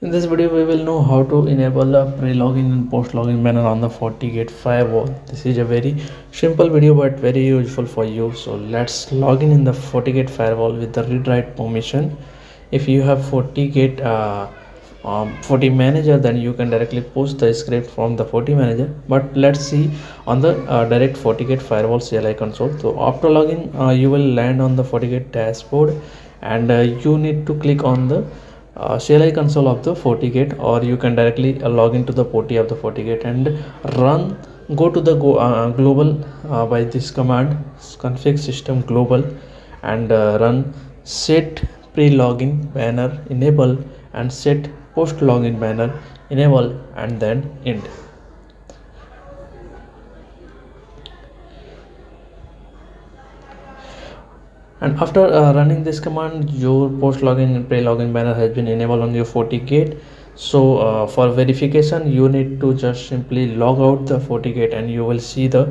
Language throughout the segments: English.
In this video, we will know how to enable a pre-login and post-login banner on the FortiGate firewall. This is a very simple video but very useful for you. So let's log in the FortiGate firewall with the read-write permission. If you have FortiGate FortiManager, then you can directly post the script from the FortiManager. But let's see on the direct FortiGate firewall CLI console. So after login, you will land on the FortiGate dashboard, and you need to click on the CLI console of the FortiGate, or you can directly log into the port of the FortiGate and go to the global by this command config system global, and run set pre-login banner enable and set post login banner enable, and then end. And after running this command, your post login and pre-login banner has been enabled on your FortiGate. So for verification, you need to just simply log out the FortiGate, and you will see the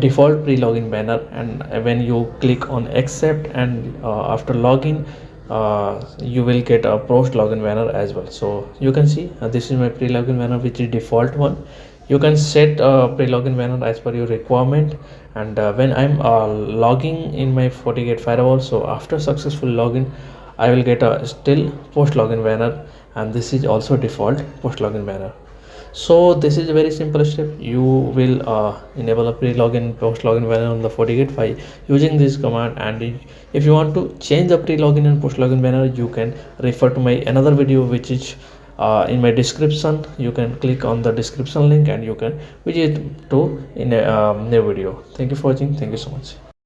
default pre-login banner. And when you click on accept, and after login, you will get a post login banner as well. So you can see this is my pre-login banner, which is default one. You can set a pre-login banner as per your requirement. And when I'm logging in my FortiGate firewall, so after successful login, I will get a still post login banner, and this is also default post login banner. So this is a very simple step. You will enable a pre-login post login banner on the FortiGate by using this command. And if you want to change the pre-login and post login banner, you can refer to my another video, which is in my description. You can click on the description link and you can visit to in a new video. Thank you for watching. Thank you so much.